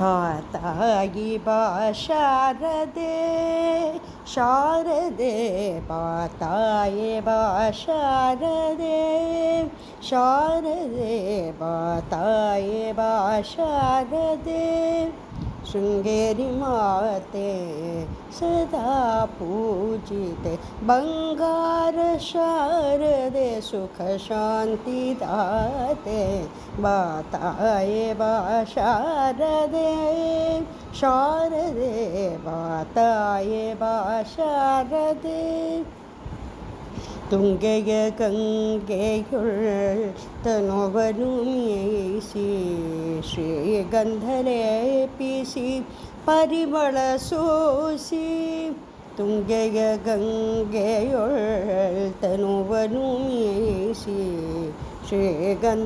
ಬಾತಾಯಿ ಬಾ ಶಾರದೆ ಶಾರದೆ ಬಾತಾಯಿ ಬಾ ಶಾರದೆ ಶಾರದೆ ಬಾತಾಯಿ ಬಾ ಶಾರದೆ ಶೃಂಗೇರಿ ಮಾತೆ ಸದಾ ಪೂಜಿತೆ ಬಂಗಾರ ಶಾರದೆ ಸುಖ ಶಾಂತಿ ದಾತೆ ಬಾತಾಯೆ ಬಾ ಶಾರದೆ ಶಾರದೆ ಬಾತಾಯೆ ಬಾ ಶಾರದೆ ತುಂಗೆಯ ಗಂಗೆಯುಳ್ ತನುವನು ಮೀಸಿ ಶ್ರೀಗಂಧಲೇಪಿಸಿ ಪರಿಮಳ ಸೂಸಿ ತುಂಗೆಯ ಗಂಗೆಯುಳ್ ತನುವನು ಮೀಸಿ ಶ್ರೀಗಂಧಲೇಪಿಸಿ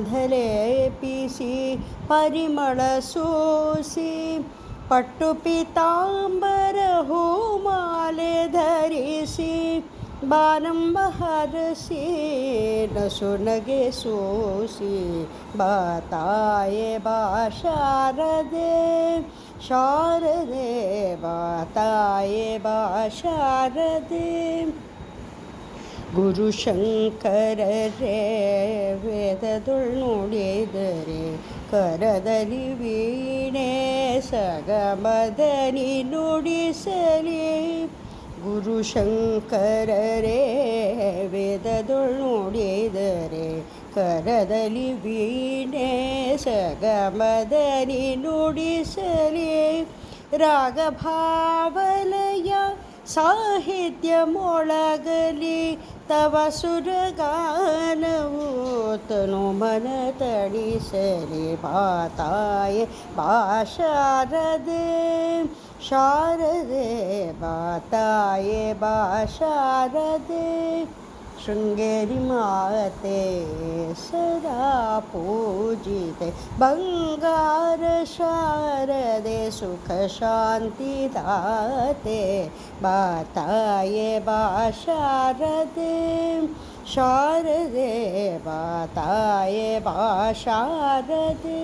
ಪರಿಮಳ ಸೂಸಿ ಪಟ್ಟು ಪೀತಾಂಬರ ಹೂಮಾಲೆ ಧರಿಸಿ ಬಾನಂಬ ಹರಸಿ ನಸುನಗೆ ಸೋಸಿ ಬಾತಾಯೆ ಬಾ ಶಾರದೆ ಶಾರದೆ ಬಾತಾಯೆ ಬಾ ಶಾರದೆ ಗುರುಶಂಕರರೇ ವೇದದೊಳ್ ನುಡಿದರೆ ಕರದಲ್ಲಿ ವೀಣೆ ಸಗಮದನಿ ನುಡಿಸಲಿ ಗುರುಶಂಕರರೇ ವೇದದೊಳ್ ನುಡಿದರೆ ಕರದಲ್ಲಿ ವೀಣೆ ಸಗಮದನಿ ನುಡಿಸಲಿ ರಾಗಭಾವಲಯ ಸಾಹಿತ್ಯ ಮೊಳಗಲಿ ತವ ಸುರಗಾನವು ತನು ಮನ ತಡಿಸಲಿ ಬಾತಾಯೆ ಬಾ ಶಾರದೆ ಶಾರದೆ ಬಾತಾಯೆ ಬಾ ಶಾರದೆ ಶೃಂಗೇರಿ ಮಾತೆ ಸದಾ ಪೂಜಿತೆ ಬಂಗಾರ ಶಾರದೆ ಸುಖ ಶಾಂತಿ ದಾತೆ ಬಾತಾಯೆ ಬಾ ಶಾರದೆ ಶಾರದೆ ಬಾತಾಯೆ ಬಾ ಶಾರದೆ.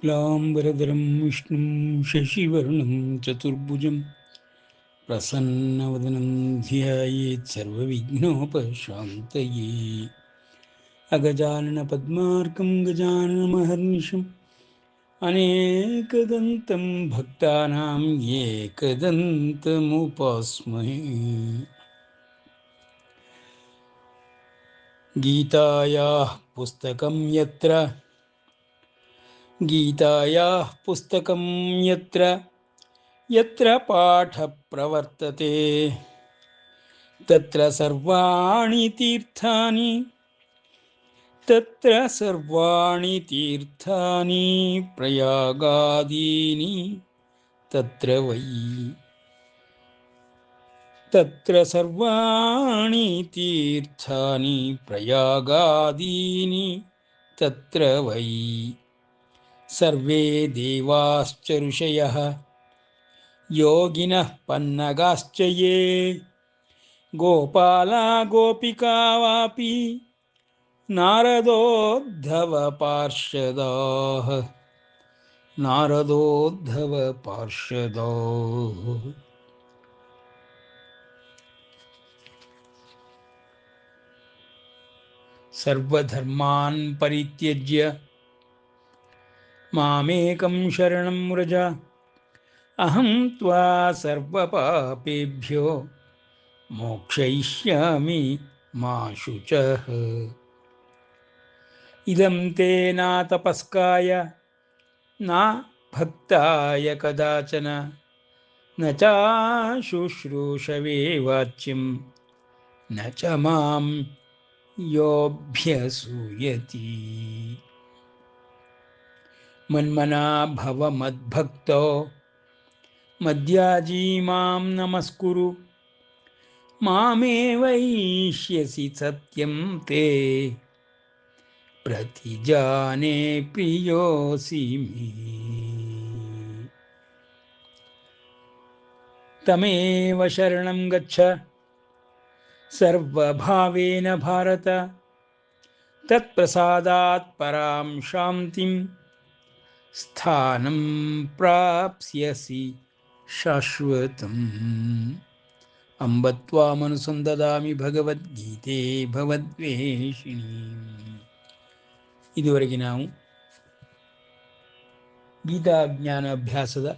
शुक्लाम्बरधरं विष्णुं शशिवर्णं चतुर्भुजं प्रसन्नवदनं ध्यायेत् सर्वविघ्नोपशान्तये अगजाननपद्मार्कं गजाननमहर्निशम् अनेकदन्तं भक्तानां एकदन्तमुपास्महे गीतायाः पुस्तकं यत्र गीतायाः पुस्तकं यत्र यत्र पाठः प्रवर्तते तत्र सर्वाणि तीर्थानि प्रयागादीनि तत्र वै तत्र सर्वाणि तीर्थानि प्रयागादीनि तत्र वै सर्वे देवाश्च ऋषयः योगिनः पन्नगाश्च ये गोपाला गोपिका वापि नारदोद्धवपार्षदाः सर्वधर्मान् परित्यज्य मामेकं शरणं व्रज अहं त्वा सर्वपापेभ्यो मोक्षयिष्यामि मा शुचः इदं ते न तपस्काय न भक्ताय कदाचन न च शुश्रूषवे वाच्यं न च मां योऽभ्यसूयति मन्मना भव मद्भक्तो मद्याजी मां नमस्कुरु मामे वैष्यसि सत्यं ते प्रतिजाने प्रियोऽसि मे तमेव शरणं गच्छ सर्वभावेन भारत ತತ್ಪ್ರಸಾದಾತ್ ಪರಾಂ ಶಾಂತಿಂ ಸ್ಥಾನಂ ಪ್ರಾಪ್ಸ್ಯಸಿ ಶಾಶ್ವತಂ ಅಂಬ ತ್ವಾಮನುಸಂದದಾಮಿ ಭಗವದ್ಗೀತೆ ಭವದ್ವೇಷಿಣಿ. ಇದುವರೆಗೆ ನಾವು ಗೀತಾಜ್ಞಾನ ಅಭ್ಯಾಸದ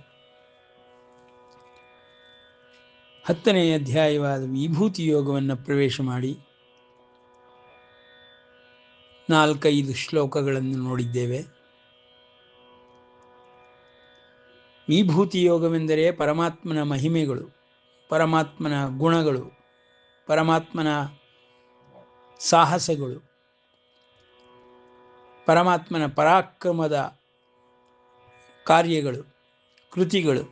10ನೇ ಅಧ್ಯಾಯವಾದ ವಿಭೂತಿ ಯೋಗವನ್ನು ಪ್ರವೇಶ ಮಾಡಿ 4-5 ಶ್ಲೋಕಗಳನ್ನು ನೋಡಿದ್ದೇವೆ. ವಿಭೂತಿ ಯೋಗವೆಂದರೆ ಪರಮಾತ್ಮನ ಮಹಿಮೆಗಳು, ಪರಮಾತ್ಮನ ಗುಣಗಳು, ಪರಮಾತ್ಮನ ಸಾಹಸಗಳು, ಪರಮಾತ್ಮನ ಪರಾಕ್ರಮದ ಕಾರ್ಯಗಳು, ಕೃತಿಗಳು,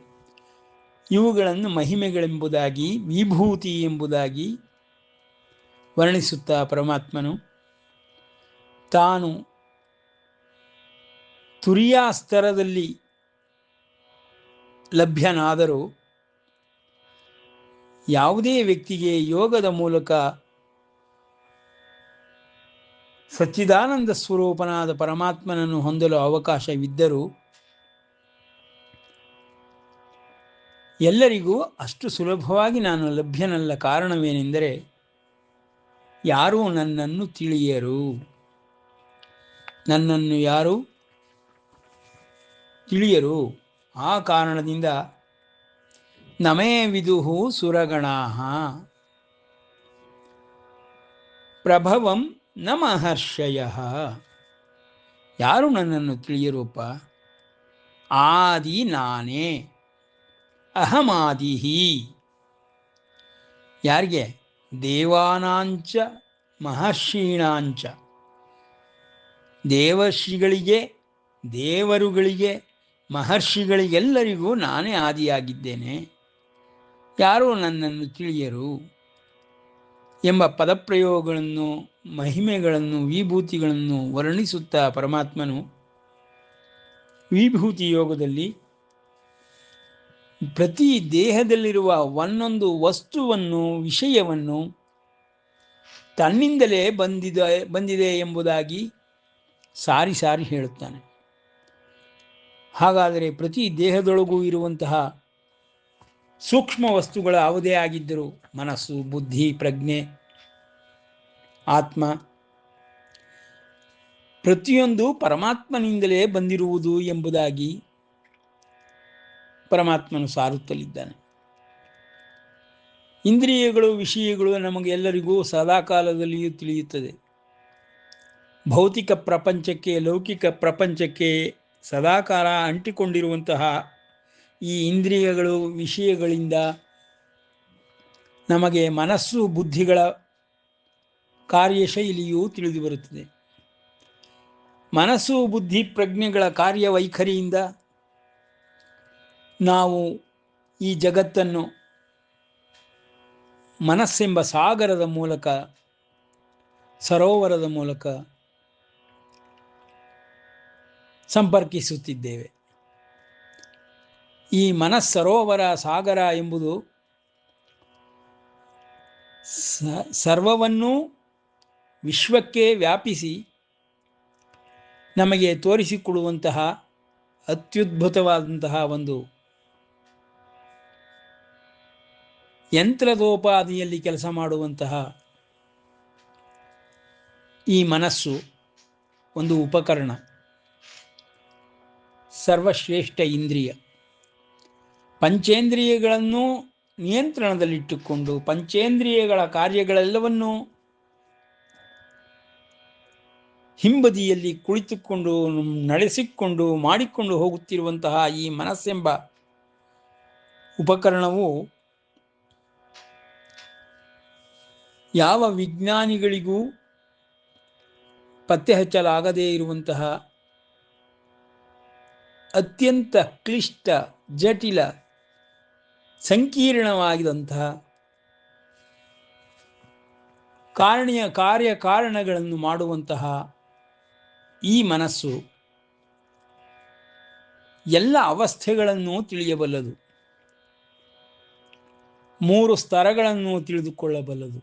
ಇವುಗಳನ್ನು ಮಹಿಮೆಗಳೆಂಬುದಾಗಿ, ವಿಭೂತಿ ಎಂಬುದಾಗಿ ವರ್ಣಿಸುತ್ತಾ ಪರಮಾತ್ಮನು ತಾನು ತುರಿಯಾಸ್ತರದಲ್ಲಿ ಲಭ್ಯನಾದರೂ ಯಾವುದೇ ವ್ಯಕ್ತಿಗೆ ಯೋಗದ ಮೂಲಕ ಸಚ್ಚಿದಾನಂದ ಸ್ವರೂಪನಾದ ಪರಮಾತ್ಮನನ್ನು ಹೊಂದಲು ಅವಕಾಶವಿದ್ದರೂ ಎಲ್ಲರಿಗೂ ಅಷ್ಟು ಸುಲಭವಾಗಿ ನಾನು ಲಭ್ಯನಲ್ಲ. ಕಾರಣವೇನೆಂದರೆ ಯಾರೂ ನನ್ನನ್ನು ತಿಳಿಯರು, ನನ್ನನ್ನು ಯಾರೂ ತಿಳಿಯರು. ಆ ಕಾರಣದಿಂದ ನಮೇ ವಿದುಹು ಸುರಗಣಾಃ ಪ್ರಭವಂ ನ ಮಹರ್ಷಯಃ. ಯಾರು ನನ್ನನ್ನು ತಿಳಿಯರೂಪ? ಆದಿ ನಾನೇ, ಅಹಮಾದಿಹಿ. ಯಾರಿಗೆ? ದೇವಾನಾಂಚ ಮಹರ್ಷೀಣಾಂಚ. ದೇವರ್ಷಿಗಳಿಗೆ, ದೇವರುಗಳಿಗೆ, ಮಹರ್ಷಿಗಳಿಗೆಲ್ಲರಿಗೂ ನಾನೇ ಆದಿಯಾಗಿದ್ದೇನೆ. ಯಾರೂ ನನ್ನನ್ನು ತಿಳಿಯರು ಎಂಬ ಪದಪ್ರಯೋಗಗಳನ್ನು, ಮಹಿಮೆಗಳನ್ನು, ವಿಭೂತಿಗಳನ್ನು ವರ್ಣಿಸುತ್ತಾ ಪರಮಾತ್ಮನು ವಿಭೂತಿ ಯೋಗದಲ್ಲಿ ಪ್ರತಿ ದೇಹದಲ್ಲಿರುವ ಒಂದೊಂದು ವಸ್ತುವನ್ನು, ವಿಷಯವನ್ನು ತನ್ನಿಂದಲೇ ಬಂದಿದೆ ಎಂಬುದಾಗಿ ಸಾರಿ ಸಾರಿ ಹೇಳುತ್ತಾನೆ. ಹಾಗಾದರೆ ಪ್ರತಿ ದೇಹದೊಳಗೂ ಇರುವಂತಹ ಸೂಕ್ಷ್ಮ ವಸ್ತುಗಳು ಯಾವುದೇ ಆಗಿದ್ದರೂ, ಮನಸ್ಸು, ಬುದ್ಧಿ, ಪ್ರಜ್ಞೆ, ಆತ್ಮ, ಪ್ರತಿಯೊಂದು ಪರಮಾತ್ಮನಿಂದಲೇ ಬಂದಿರುವುದು ಎಂಬುದಾಗಿ ಪರಮಾತ್ಮನು ಸಾರುತ್ತಲಿದ್ದಾನೆ. ಇಂದ್ರಿಯಗಳು, ವಿಷಯಗಳು ನಮಗೆಲ್ಲರಿಗೂ ಸದಾಕಾಲದಲ್ಲಿಯೂ ತಿಳಿಯುತ್ತದೆ. ಭೌತಿಕ ಪ್ರಪಂಚಕ್ಕೆ, ಲೌಕಿಕ ಪ್ರಪಂಚಕ್ಕೆ ಸದಾಕಾಲ ಅಂಟಿಕೊಂಡಿರುವಂತಹ ಈ ಇಂದ್ರಿಯಗಳು, ವಿಷಯಗಳಿಂದ ನಮಗೆ ಮನಸ್ಸು, ಬುದ್ಧಿಗಳ ಕಾರ್ಯಶೈಲಿಯೂ ತಿಳಿದು ಬರುತ್ತದೆ. ಮನಸ್ಸು, ಬುದ್ಧಿ, ಪ್ರಜ್ಞೆಗಳ ಕಾರ್ಯವೈಖರಿಯಿಂದ ನಾವು ಈ ಜಗತ್ತನ್ನು ಮನಸ್ಸೆಂಬ ಸಾಗರದ ಮೂಲಕ, ಸರೋವರದ ಮೂಲಕ ಸಂಪರ್ಕಿಸುತ್ತಿದ್ದೇವೆ. ಈ ಮನಸ್ಸರೋವರ, ಸಾಗರ ಎಂಬುದು ಸರ್ವವನ್ನೂ ವಿಶ್ವಕ್ಕೆ ವ್ಯಾಪಿಸಿ ನಮಗೆ ತೋರಿಸಿಕೊಡುವಂತಹ ಅತ್ಯದ್ಭುತವಾದಂತಹ ಒಂದು ಯಂತ್ರದೋಪಾದಿಯಲ್ಲಿ ಕೆಲಸ ಮಾಡುವಂತಹ ಈ ಮನಸ್ಸು ಒಂದು ಉಪಕರಣ, ಸರ್ವಶ್ರೇಷ್ಠ ಇಂದ್ರಿಯ. ಪಂಚೇಂದ್ರಿಯಗಳನ್ನು ನಿಯಂತ್ರಣದಲ್ಲಿಟ್ಟುಕೊಂಡು ಪಂಚೇಂದ್ರಿಯಗಳ ಕಾರ್ಯಗಳೆಲ್ಲವನ್ನೂ ಹಿಂಬದಿಯಲ್ಲಿ ಕುಳಿತುಕೊಂಡು ನಡೆಸಿಕೊಂಡು ಮಾಡಿಕೊಂಡು ಹೋಗುತ್ತಿರುವಂತಹ ಈ ಮನಸ್ಸೆಂಬ ಉಪಕರಣವು ಯಾವ ವಿಜ್ಞಾನಿಗಳಿಗೂ ಪತ್ತೆ ಹಚ್ಚಲಾಗದೇ ಇರುವಂತಹ ಅತ್ಯಂತ ಕ್ಲಿಷ್ಟ, ಜಟಿಲ, ಸಂಕೀರ್ಣವಾಗಿದಂತಹ ಕಾರ್ಯಕಾರಣಗಳನ್ನು ಮಾಡುವಂತಹ ಈ ಮನಸ್ಸು ಎಲ್ಲ ಅವಸ್ಥೆಗಳನ್ನು ತಿಳಿಯಬಲ್ಲದು, 3 ಸ್ತರಗಳನ್ನು ತಿಳಿದುಕೊಳ್ಳಬಲ್ಲದು.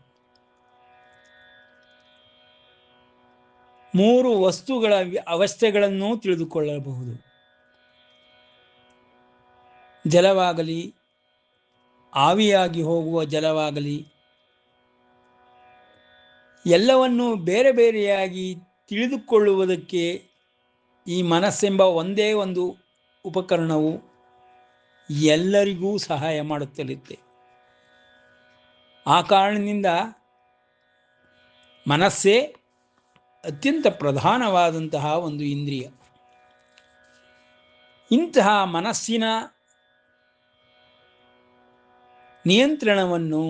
ಮೂರು ವಸ್ತುಗಳ ಅವಸ್ಥೆಗಳನ್ನು ತಿಳಿದುಕೊಳ್ಳಬಹುದು. ಜಲವಾಗಲಿ, ಆವಿಯಾಗಿ ಹೋಗುವ ಜಲವಾಗಲಿ, ಎಲ್ಲವನ್ನೂ ಬೇರೆ ಬೇರೆಯಾಗಿ ತಿಳಿದುಕೊಳ್ಳುವುದಕ್ಕೆ ಈ ಮನಸ್ಸೆಂಬ ಒಂದೇ ಒಂದು ಉಪಕರಣವು ಎಲ್ಲರಿಗೂ ಸಹಾಯ ಮಾಡುತ್ತಲಿದೆ. ಆ ಕಾರಣದಿಂದ ಮನಸ್ಸೇ ಅತ್ಯಂತ ಪ್ರಧಾನವಾದಂತಹ ಒಂದು ಇಂದ್ರಿಯ. ಇಂತಹ ಮನಸ್ಸಿನ ನಿಯಂತ್ರಣವನ್ನು,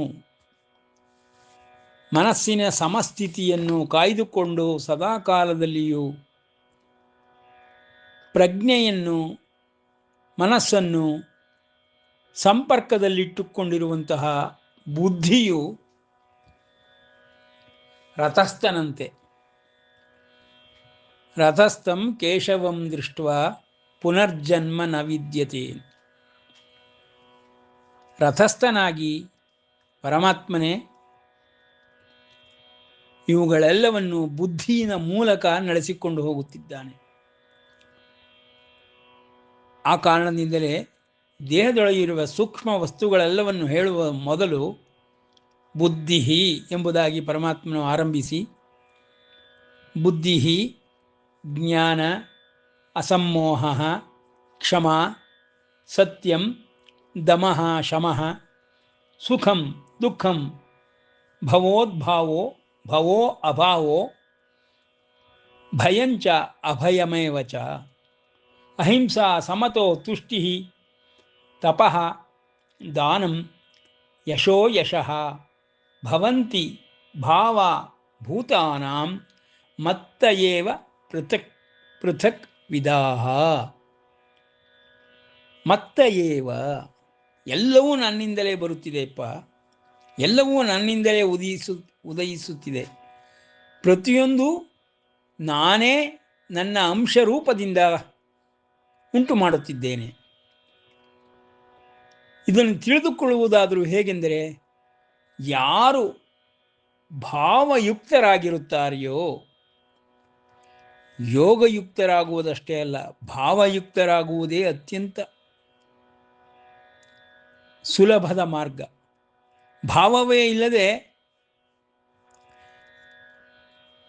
ಮನಸ್ಸಿನ ಸಮಸ್ಥಿತಿಯನ್ನು ಕಾಯ್ದುಕೊಂಡು ಸದಾಕಾಲದಲ್ಲಿಯೂ ಪ್ರಜ್ಞೆಯನ್ನು, ಮನಸ್ಸನ್ನು ಸಂಪರ್ಕದಲ್ಲಿಟ್ಟುಕೊಂಡಿರುವಂತಹ ಬುದ್ಧಿಯು ರಥಸ್ಥನಂತೆ. ರಥಸ್ಥಂ ಕೇಶವಂ ದೃಷ್ಟ್ವಾ ಪುನರ್ಜನ್ಮ ನ ವಿದ್ಯತೆ. ರಥಸ್ಥನಾಗಿ ಪರಮಾತ್ಮನೇ ಇವುಗಳೆಲ್ಲವನ್ನು ಬುದ್ಧಿಯ ಮೂಲಕ ನಡೆಸಿಕೊಂಡು ಹೋಗುತ್ತಿದ್ದಾನೆ. ಆ ಕಾರಣದಿಂದಲೇ ದೇಹದೊಳಗಿರುವ ಸೂಕ್ಷ್ಮ ವಸ್ತುಗಳೆಲ್ಲವನ್ನು ಹೇಳುವ ಮೊದಲು ಬುದ್ಧಿ ಎಂಬುದಾಗಿ ಪರಮಾತ್ಮನು ಆರಂಭಿಸಿ, ಬುದ್ಧಿ, ಜ್ಞಾನ, ಅಸಮ್ಮೋಹ, ಕ್ಷಮ, ಸತ್ಯಂ, ದಮಃ, ಶಮಃ, ಸುಖಂ, ದುಃಖಂ, ಭವೋದ್ಭಾವೋ, ಭವೋ ಅಭಾವೋ, ಭಯಂಚ ಅಭಯಮೇವ ಚ, ಅಹಿಂಸಾ, ಸಮತೋ, ತುಷ್ಟಿ, ತಪಃ, ದಾನಂ, ಯಶೋ ಯಶಃ ಭವಂತಿ ಭಾವ ಭೂತಾನಾಂ ಮತ್ತ ಏವ ಪೃಥಕ್ ಪೃಥಕ್ ವಿಧಾಃ. ಮತ್ತ ಏವ, ಎಲ್ಲವೂ ನನ್ನಿಂದಲೇ ಬರುತ್ತಿದೆಯಪ್ಪ, ಎಲ್ಲವೂ ನನ್ನಿಂದಲೇ ಉದಯಿಸುತ್ತಿದೆ. ಪ್ರತಿಯೊಂದು ನಾನೇ ನನ್ನ ಅಂಶ ರೂಪದಿಂದ ಉಂಟು ಮಾಡುತ್ತಿದ್ದೇನೆ. ಇದನ್ನು ತಿಳಿದುಕೊಳ್ಳುವುದಾದರೂ ಹೇಗೆಂದರೆ, ಯಾರು ಭಾವಯುಕ್ತರಾಗಿರುತ್ತಾರೆಯೋ, ಯೋಗಯುಕ್ತರಾಗುವುದಷ್ಟೇ ಅಲ್ಲ, ಭಾವಯುಕ್ತರಾಗುವುದೇ ಅತ್ಯಂತ ಸುಲಭದ ಮಾರ್ಗ. ಭಾವವೇ ಇಲ್ಲದೆ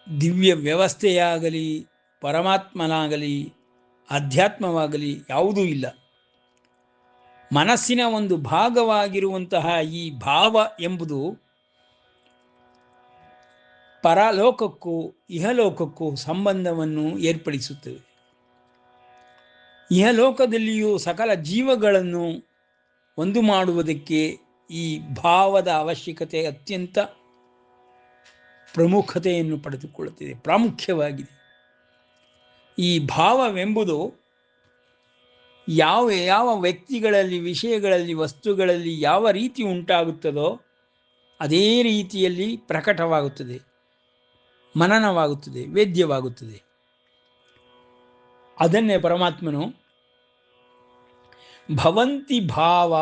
ದಿವ್ಯ ವ್ಯವಸ್ಥೆಯಾಗಲಿ, ಪರಮಾತ್ಮನಾಗಲಿ, ಅಧ್ಯಾತ್ಮವಾಗಲಿ ಯಾವುದೂ ಇಲ್ಲ. ಮನಸ್ಸಿನ ಒಂದು ಭಾಗವಾಗಿರುವಂತಹ ಈ ಭಾವ ಎಂಬುದು ಪರಲೋಕಕ್ಕೂ ಇಹಲೋಕಕ್ಕೂ ಸಂಬಂಧವನ್ನು ಏರ್ಪಡಿಸುತ್ತದೆ. ಇಹಲೋಕದಲ್ಲಿಯೂ ಸಕಲ ಜೀವಗಳನ್ನು ಒಂದು ಮಾಡುವುದಕ್ಕೆ ಈ ಭಾವದ ಅವಶ್ಯಕತೆ ಅತ್ಯಂತ ಪ್ರಮುಖತೆಯನ್ನು ಪಡೆದುಕೊಳ್ಳುತ್ತಿದೆ, ಪ್ರಾಮುಖ್ಯವಾಗಿದೆ. ಈ ಭಾವವೆಂಬುದು ಯಾವ ಯಾವ ವ್ಯಕ್ತಿಗಳಲ್ಲಿ, ವಿಷಯಗಳಲ್ಲಿ, ವಸ್ತುಗಳಲ್ಲಿ ಯಾವ ರೀತಿ ಉಂಟಾಗುತ್ತದೋ ಅದೇ ರೀತಿಯಲ್ಲಿ ಪ್ರಕಟವಾಗುತ್ತದೆ, ಮನನವಾಗುತ್ತದೆ, ವೇದ್ಯವಾಗುತ್ತದೆ. ಅದನ್ನೇ ಪರಮಾತ್ಮನು ಭವಂತಿ ಭಾವ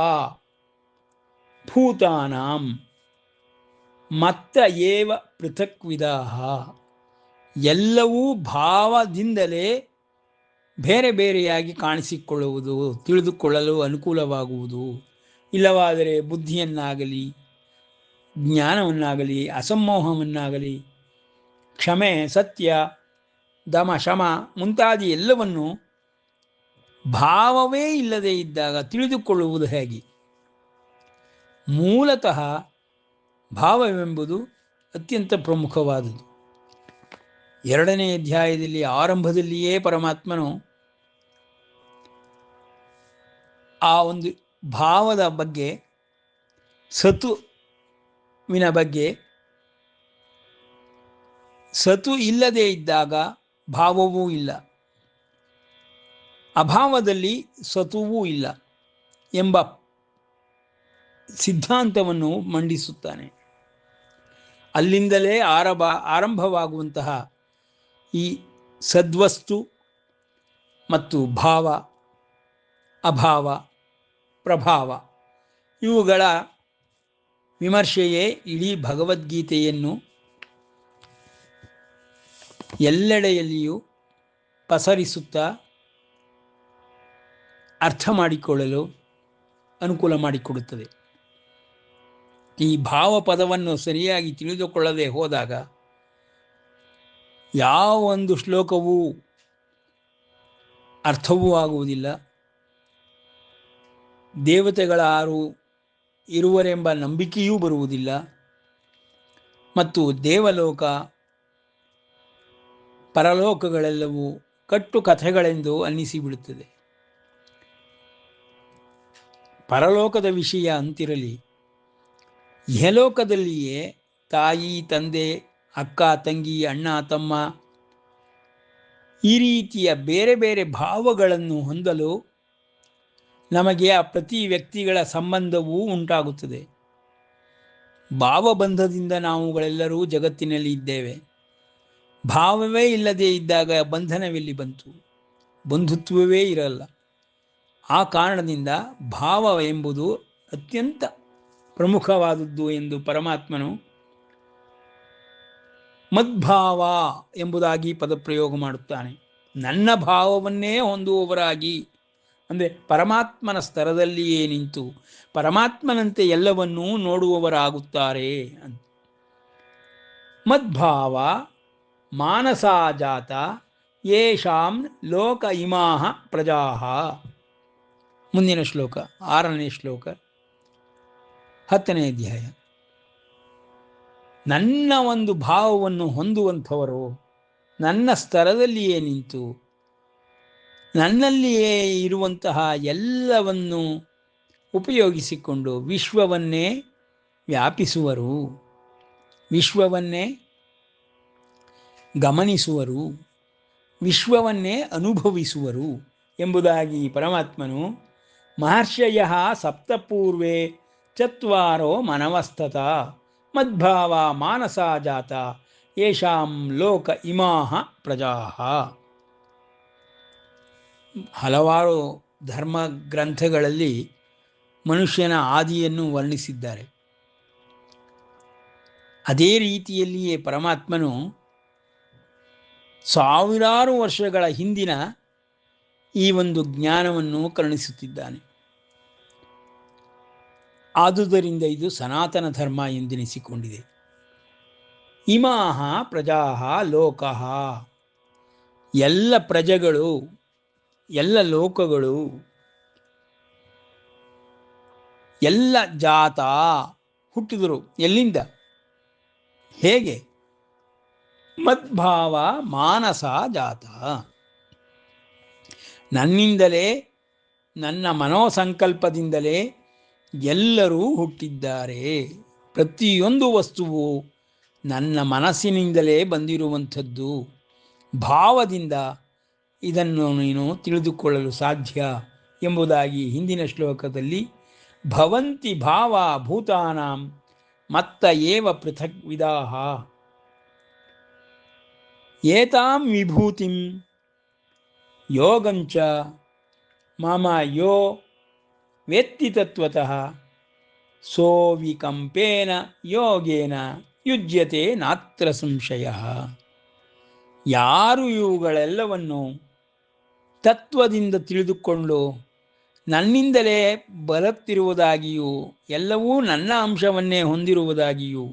ಭೂತಾನಾಂ ಮತ್ತ ಏವ ಪೃಥಕ್ ವಿಧಾಃ. ಎಲ್ಲವೂ ಭಾವದಿಂದಲೇ ಬೇರೆ ಬೇರೆಯಾಗಿ ಕಾಣಿಸಿಕೊಳ್ಳುವುದು, ತಿಳಿದುಕೊಳ್ಳಲು ಅನುಕೂಲವಾಗುವುದು. ಇಲ್ಲವಾದರೆ ಬುದ್ಧಿಯನ್ನಾಗಲಿ, ಜ್ಞಾನವನ್ನಾಗಲಿ, ಅಸಮ್ಮೋಹವನ್ನಾಗಲಿ, ಕ್ಷಮೆ, ಸತ್ಯ, ದಮ, ಶಮ ಮುಂತಾದಿ ಎಲ್ಲವನ್ನು ಭಾವವೇ ಇಲ್ಲದೆ ಇದ್ದಾಗ ತಿಳಿದುಕೊಳ್ಳುವುದು ಹೇಗೆ? ಮೂಲತಃ ಭಾವವೆಂಬುದು ಅತ್ಯಂತ ಪ್ರಮುಖವಾದುದು. 2ನೇ ಅಧ್ಯಾಯದಲ್ಲಿ ಆರಂಭದಲ್ಲಿಯೇ ಪರಮಾತ್ಮನು ಆ ಒಂದು ಭಾವದ ಬಗ್ಗೆ, ಸತುವಿನ ಬಗ್ಗೆ, ಸತು ಇಲ್ಲದೆ ಇದ್ದಾಗ ಭಾವವೂ ಇಲ್ಲ, ಅಭಾವದಲ್ಲಿ ಸತುವೂ ಇಲ್ಲ ಎಂಬ ಸಿದ್ಧಾಂತವನ್ನು ಮಂಡಿಸುತ್ತಾನೆ. ಅಲ್ಲಿಂದಲೇ ಆರಂಭವಾಗುವಂತಹ ಈ ಸದ್ವಸ್ತು ಮತ್ತು ಭಾವ, ಅಭಾವ, ಪ್ರಭಾವ ಇವುಗಳ ವಿಮರ್ಶೆಯೇ ಇಡೀ ಭಗವದ್ಗೀತೆಯನ್ನು ಎಲ್ಲೆಡೆಯಲ್ಲಿಯೂ ಪಸರಿಸುತ್ತಾ ಅರ್ಥ ಮಾಡಿಕೊಳ್ಳಲು ಅನುಕೂಲ ಮಾಡಿಕೊಡುತ್ತದೆ. ಈ ಭಾವಪದವನ್ನು ಸರಿಯಾಗಿ ತಿಳಿದುಕೊಳ್ಳದೆ ಹೋದಾಗ ಯಾವ ಒಂದು ಶ್ಲೋಕವೂ ಅರ್ಥವೂ ಆಗುವುದಿಲ್ಲ. ದೇವತೆಗಳಾರು ಇರುವರೆಂಬ ನಂಬಿಕೆಯೂ ಬರುವುದಿಲ್ಲ. ಮತ್ತು ದೇವಲೋಕ ಪರಲೋಕಗಳೆಲ್ಲವೂ ಕಟ್ಟು ಕಥೆಗಳೆಂದು ಅನ್ನಿಸಿಬಿಡುತ್ತದೆ. ಪರಲೋಕದ ವಿಷಯ ಅಂತಿರಲಿ, ಇಹಲೋಕದಲ್ಲಿಯೇ ತಾಯಿ ತಂದೆ, ಅಕ್ಕ ತಂಗಿ, ಅಣ್ಣ ತಮ್ಮ ಈ ರೀತಿಯ ಬೇರೆ ಬೇರೆ ಭಾವಗಳನ್ನು ಹೊಂದಲು ನಮಗೆ ಆ ಪ್ರತಿ ವ್ಯಕ್ತಿಗಳ ಸಂಬಂಧವೂ ಉಂಟಾಗುತ್ತದೆ. ಭಾವಬಂಧದಿಂದ ನಾವುಗಳೆಲ್ಲರೂ ಜಗತ್ತಿನಲ್ಲಿ ಇದ್ದೇವೆ. ಭಾವವೇ ಇಲ್ಲದೆ ಇದ್ದಾಗ ಬಂಧನವೆಲ್ಲಿ ಬಂತು? ಬಂಧುತ್ವವೇ ಇರಲ್ಲ. ಆ ಕಾರಣದಿಂದ ಭಾವ ಎಂಬುದು ಅತ್ಯಂತ ಪ್ರಮುಖವಾದದ್ದು ಎಂದು ಪರಮಾತ್ಮನು ಮದ್ಭಾವ ಎಂಬುದಾಗಿ ಪದಪ್ರಯೋಗ ಮಾಡುತ್ತಾನೆ. ನನ್ನ ಭಾವವನ್ನೇ ಹೊಂದುವವರಾಗಿ, ಅಂದರೆ ಪರಮಾತ್ಮನ ಸ್ತರದಲ್ಲಿಯೇ ನಿಂತು ಪರಮಾತ್ಮನಂತೆ ಎಲ್ಲವನ್ನೂ ನೋಡುವವರಾಗುತ್ತಾರೆ ಅಂತ. ಮದ್ಭಾವ ಮಾನಸಾಜಾತ ಯೇಷಾಂ ಲೋಕ ಇಮಾಹ ಪ್ರಜಾಹ. ಮುಂದಿನ ಶ್ಲೋಕ 6ನೇ ಶ್ಲೋಕ 10ನೇ ಅಧ್ಯಾಯ. ನನ್ನ ಒಂದು ಭಾವವನ್ನು ಹೊಂದುವಂಥವರು ನನ್ನ ಸ್ತರದಲ್ಲಿಯೇ ನಿಂತು ನನ್ನಲ್ಲಿಯೇ ಇರುವಂತಹ ಎಲ್ಲವನ್ನು ಉಪಯೋಗಿಸಿಕೊಂಡು ವಿಶ್ವವನ್ನೇ ವ್ಯಾಪಿಸುವರು, ವಿಶ್ವವನ್ನೇ ಗಮನಿಸುವರು, ವಿಶ್ವವನ್ನೇ ಅನುಭವಿಸುವರು ಎಂಬುದಾಗಿ ಪರಮಾತ್ಮನು ಮಹರ್ಷಯ ಸಪ್ತಪೂರ್ವೇ ಚತ್ವಾರೋ ಮನವಸ್ತತ ಮದ್ಭಾವ ಮಾನಸಾಜಾತ ಯೇಷಾಂ ಲೋಕ ಇಮಾಹ ಪ್ರಜಾಹ. ಹಲವಾರು ಧರ್ಮ ಗ್ರಂಥಗಳಲ್ಲಿ ಮನುಷ್ಯನ ಆದಿಯನ್ನು ವರ್ಣಿಸಿದ್ದಾರೆ. ಅದೇ ರೀತಿಯಲ್ಲಿಯೇ ಪರಮಾತ್ಮನು ಸಾವಿರಾರು ವರ್ಷಗಳ ಹಿಂದಿನ ಈ ಒಂದು ಜ್ಞಾನವನ್ನು ಕರುಣಿಸುತ್ತಿದ್ದಾನೆ. ಆದುದರಿಂದ ಇದು ಸನಾತನ ಧರ್ಮ ಎಂದೆನಿಸಿಕೊಂಡಿದೆ. ಇಮಾಹ ಪ್ರಜಾಹ ಲೋಕಃ, ಎಲ್ಲ ಪ್ರಜೆಗಳು, ಎಲ್ಲ ಲೋಕಗಳು, ಎಲ್ಲ ಜಾತ ಹುಟ್ಟಿದರು. ಎಲ್ಲಿಂದ? ಹೇಗೆ? ಮದ್ಭಾವ ಮಾನಸ ಜಾತ, ನನ್ನಿಂದಲೇ, ನನ್ನ ಮನೋಸಂಕಲ್ಪದಿಂದಲೇ ಎಲ್ಲರೂ ಹುಟ್ಟಿದ್ದಾರೆ. ಪ್ರತಿಯೊಂದು ವಸ್ತುವು ನನ್ನ ಮನಸ್ಸಿನಿಂದಲೇ ಬಂದಿರುವಂಥದ್ದು. ಭಾವದಿಂದ ಇದನ್ನು ನೀನು ತಿಳಿದುಕೊಳ್ಳಲು ಸಾಧ್ಯ ಎಂಬುದಾಗಿ ಹಿಂದಿನ ಶ್ಲೋಕದಲ್ಲಿ ಭವಂತಿ ಭಾವ ಭೂತಾನಾಂ ಮತ್ತ ಏವ ಪೃಥಕ್ ವಿದಾಹ ಏತಾಂ ವಿಭೂತಿಂ ಯೋಗಂಚ ಮಮ ಯೋ ವೇತ್ತಿ ತತ್ವತಃ ಸೋವಿಕಂಪೇನ ಯೋಗೇನ ಯುಜ್ಯತೆ ನಾತ್ರ ಸಂಶಯ. ಯಾರು ಇವುಗಳೆಲ್ಲವನ್ನು ತತ್ವದಿಂದ ತಿಳಿದುಕೊಂಡು ನನ್ನಿಂದಲೇ ಬರುತ್ತಿರುವುದಾಗಿಯೂ ಎಲ್ಲವೂ ನನ್ನ ಅಂಶವನ್ನೇ ಹೊಂದಿರುವುದಾಗಿಯೂ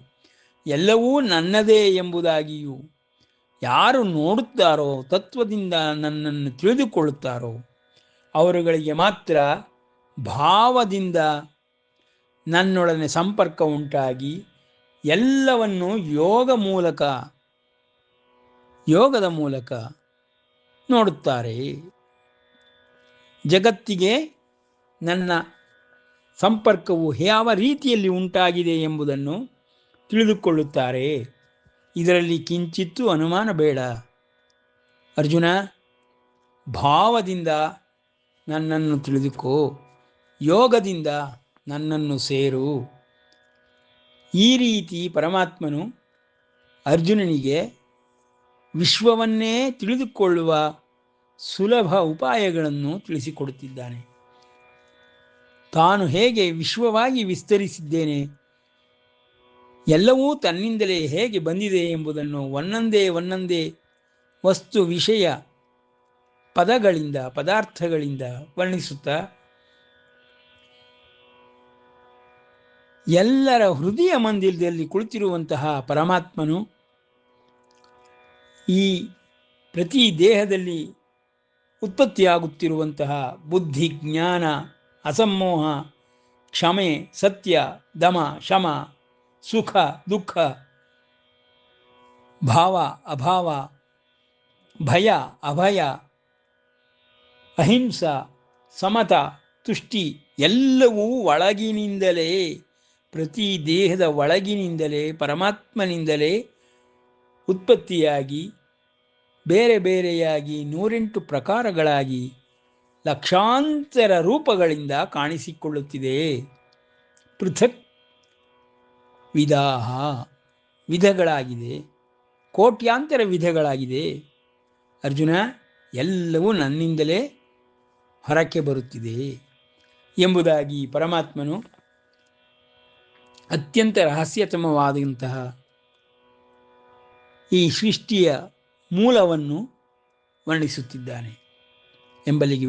ಎಲ್ಲವೂ ನನ್ನದೇ ಎಂಬುದಾಗಿಯೂ ಯಾರು ನೋಡುತ್ತಾರೋ, ತತ್ವದಿಂದ ನನ್ನನ್ನು ತಿಳಿದುಕೊಳ್ಳುತ್ತಾರೋ ಅವರುಗಳಿಗೆ ಮಾತ್ರ ಭಾವದಿಂದ ನನ್ನೊಡನೆ ಸಂಪರ್ಕ ಉಂಟಾಗಿ ಎಲ್ಲವನ್ನು ಯೋಗದ ಮೂಲಕ ನೋಡುತ್ತಾರೆ. ಜಗತ್ತಿಗೆ ನನ್ನ ಸಂಪರ್ಕವು ಯಾವ ರೀತಿಯಲ್ಲಿ ಉಂಟಾಗಿದೆ ಎಂಬುದನ್ನು ತಿಳಿದುಕೊಳ್ಳುತ್ತಾರೆ. ಇದರಲ್ಲಿ ಕಿಂಚಿತ್ತೂ ಅನುಮಾನ ಬೇಡ. ಅರ್ಜುನ, ಭಾವದಿಂದ ನನ್ನನ್ನು ತಿಳಿದುಕೋ, ಯೋಗದಿಂದ ನನ್ನನ್ನು ಸೇರು. ಈ ರೀತಿ ಪರಮಾತ್ಮನು ಅರ್ಜುನನಿಗೆ ವಿಶ್ವವನ್ನೇ ತಿಳಿದುಕೊಳ್ಳುವ ಸುಲಭ ಉಪಾಯಗಳನ್ನು ತಿಳಿಸಿಕೊಡುತ್ತಿದ್ದಾನೆ. ತಾನು ಹೇಗೆ ವಿಶ್ವವಾಗಿ ವಿಸ್ತರಿಸಿದ್ದೇನೆ, ಎಲ್ಲವೂ ತನ್ನಿಂದಲೇ ಹೇಗೆ ಬಂದಿದೆ ಎಂಬುದನ್ನು ಒಂದೊಂದೇ ವಸ್ತು ವಿಷಯ ಪದಗಳಿಂದ ಪದಾರ್ಥಗಳಿಂದ ವರ್ಣಿಸುತ್ತಾ ಎಲ್ಲರ ಹೃದಯ ಮಂದಿರದಲ್ಲಿ ಕುಳಿತಿರುವಂತಹ ಪರಮಾತ್ಮನು ಈ ಪ್ರತಿ ದೇಹದಲ್ಲಿ ಉತ್ಪತ್ತಿಯಾಗುತ್ತಿರುವಂತಹ ಬುದ್ಧಿ, ಜ್ಞಾನ, ಅಸಮ್ಮೋಹ, ಕ್ಷಮೆ, ಸತ್ಯ, ದಮ, ಶಮ, ಸುಖ, ದುಃಖ, ಭಾವ, ಅಭಾವ, ಭಯ, ಅಭಯ, ಅಹಿಂಸ, ಸಮತ, ತುಷ್ಟಿ ಎಲ್ಲವೂ ಒಳಗಿನಿಂದಲೇ, ಪ್ರತಿ ದೇಹದ ಒಳಗಿನಿಂದಲೇ ಪರಮಾತ್ಮನಿಂದಲೇ ಉತ್ಪತ್ತಿಯಾಗಿ ಬೇರೆ ಬೇರೆಯಾಗಿ 108 ಪ್ರಕಾರಗಳಾಗಿ ಲಕ್ಷಾಂತರ ರೂಪಗಳಿಂದ ಕಾಣಿಸಿಕೊಳ್ಳುತ್ತಿದೆ. ಪೃಥಕ್ ವಿಧಾಹ, ವಿಧಗಳಾಗಿದೆ, ಕೋಟ್ಯಾಂತರ ವಿಧಗಳಾಗಿದೆ. ಅರ್ಜುನ, ಎಲ್ಲವೂ ನನ್ನಿಂದಲೇ ಹೊರಕ್ಕೆ ಬರುತ್ತಿದೆ ಎಂಬುದಾಗಿ ಪರಮಾತ್ಮನು ಅತ್ಯಂತ ರಹಸ್ಯತಮವಾದಂತಹ ಈ ಸೃಷ್ಟಿಯ ಮೂಲವನ್ನು ವರ್ಣಿಸುತ್ತಿದ್ದಾನೆ ಎಂಬಲ್ಲಿಗೆ